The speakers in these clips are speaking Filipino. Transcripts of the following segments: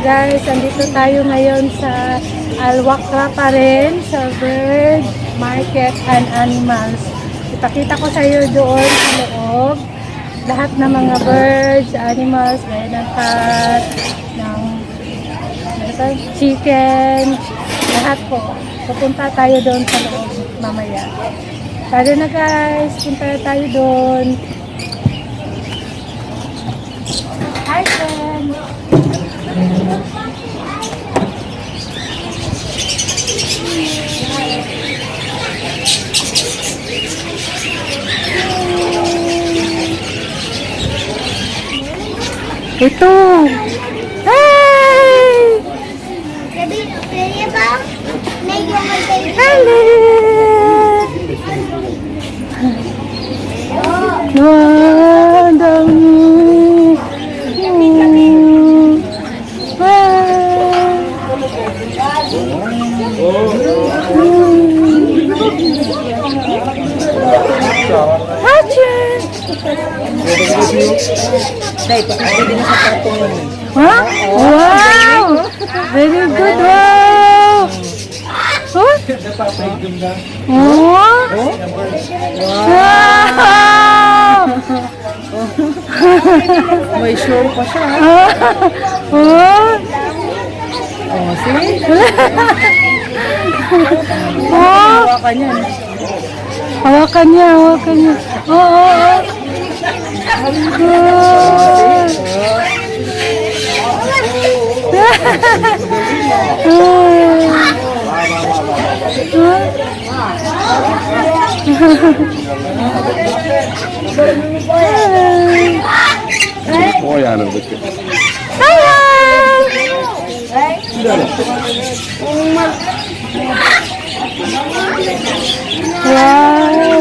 Guys, andito tayo ngayon sa Alwakra pa rin, sa Bird Market and Animals. Ipakita ko sa iyo doon sa loob. Lahat ng mga birds, animals, gaya ng cat, ng chicken, lahat po. Pupunta tayo doon sa loob mamaya. Tara na guys, punta tayo doon. Hi friends! Ito! Hey! Hello! Wow, ang dami! Huh? Wow! Very good! Wow! Huh? Oh? Wow! May show pa siya. Oh? Oh, see? Oh? Hawakan yan. Hawakan niya, hawakan niya. Oo, oo. O yani buradaki. Wow!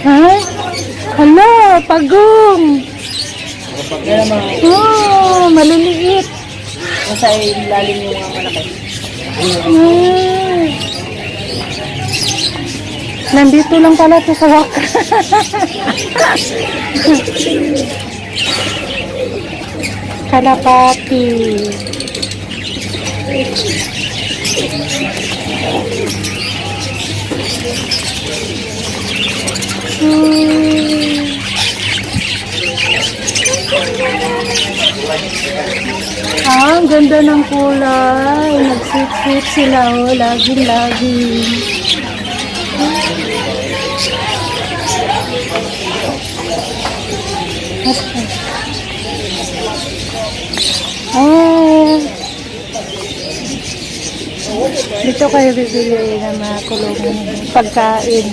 Ha? Hala, pagong! Oh, maliliit. Nasa ilalim yung mga malaki. Nandito lang pala ito sa Wakra. Kalapati. Ang ganda ng kulay. Nag-sweet sila, oh. Laging-laging. Dito kayo bibili ng mga kulungan pagkain.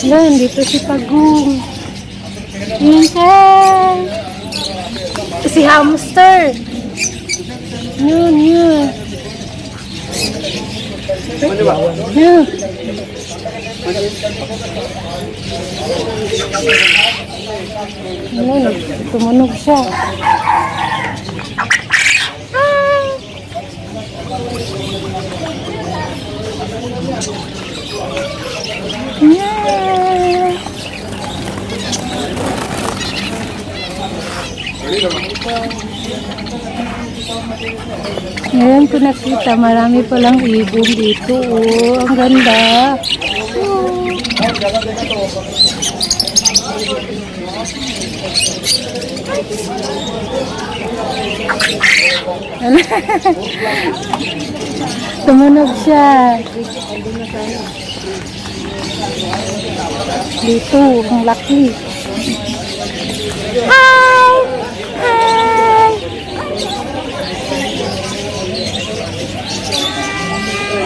Yan, dito si Pagong. Minsan. Si hamster. Yun, yun. Yun. Yun, tumunog siya. Yeah. Ngayon ko nakita, marami palang ibon dito. Oh, ang ganda. Oh. Tumunog siya. Dito, ang laki. Hi! Hi!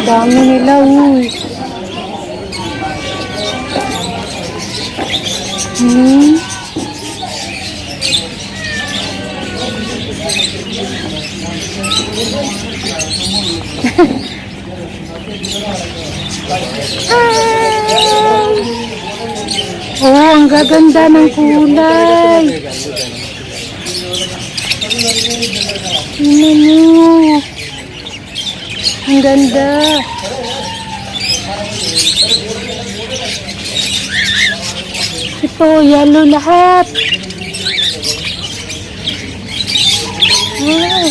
Dami nila, uy. Oh, ang gaganda ng kulay. Tingnan nyo. Ang ganda. Ito, yellow lahat. Wow.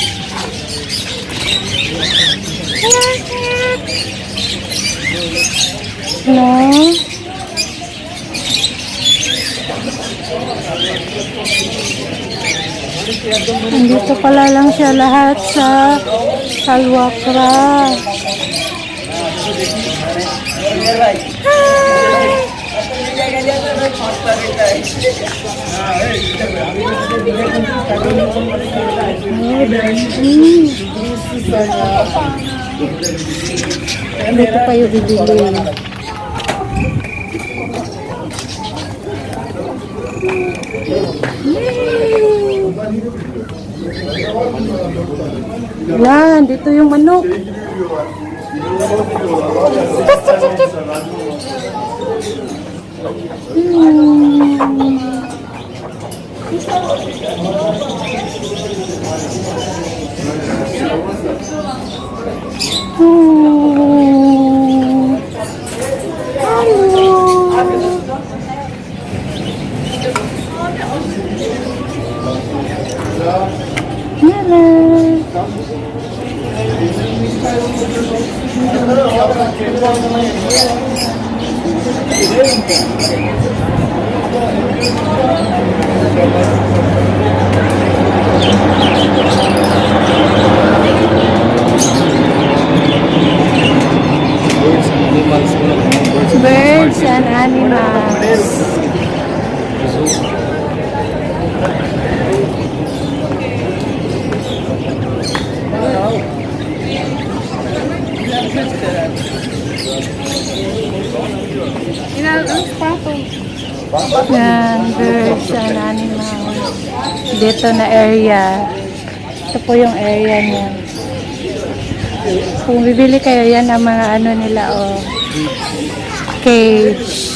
No. Andito pala lang siya lahat sa Alwakra. Dito pa yung bibili. Yan, dito yung manok. Birds and animals. Yan, birds and animals. Dito na area. Ito po yung area niya. Kung bibili kayo, yan ang mga ano nila, oh. Cage.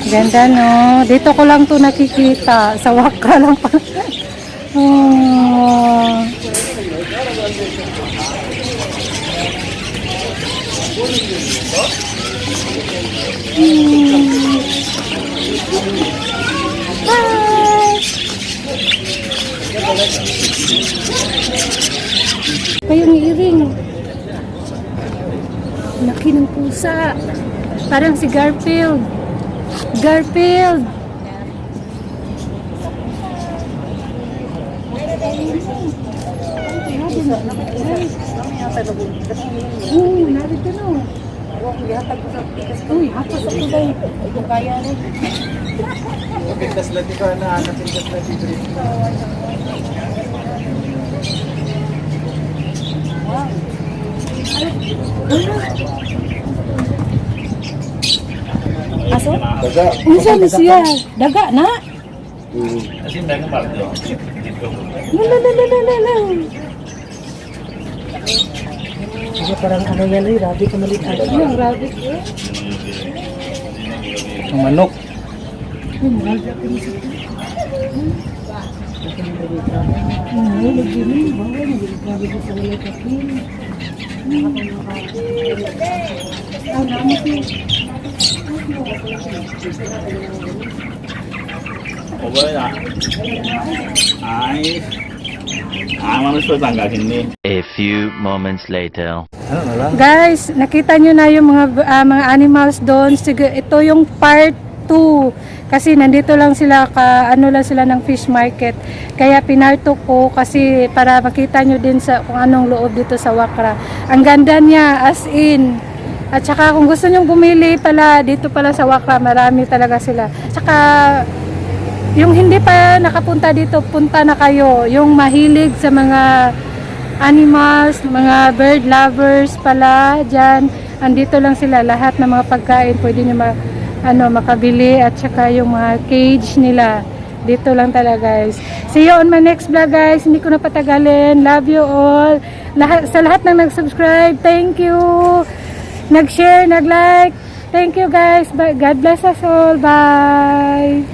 Ganda, no? Dito ko lang to nakikita. Sa Wakra lang pa. Oh. Hi! Kayong iring. Laki ng pusa. Parang si Garfield. Garfield! Narito no. Uy, hapos ako ba yung kaya rin. Pintas lang di ko na napintas lang dito. Aso? Daga. Unsa ni siya? Daga na? Kasi dagang parte. Lala. Sige, parang ano yan, rabbit na maliit. Yung rabbit eh. Ang manok. A few moments later. Ano na lang? Guys, nakita nyo na yung mga animals doon. Sige, ito yung part 2. Kasi nandito lang sila, ano lang sila ng fish market. Kaya pinarto ko kasi para makita nyo din sa kung anong loob dito sa Wakra. Ang ganda niya, as in. At saka kung gusto nyo bumili pala, dito pala sa Wakra, marami talaga sila. Saka yung hindi pa nakapunta dito, punta na kayo. Yung mahilig sa mga animals, mga bird lovers pala dyan. Andito lang sila, lahat ng mga pagkain pwede nyo makabili, at saka yung mga cage nila. Dito lang talaga guys. See you on my next vlog guys. Hindi ko na patagalin. Love you all. Sa lahat ng nag-subscribe, thank you. Nag-share, nag-like. Thank you guys. God bless us all. Bye.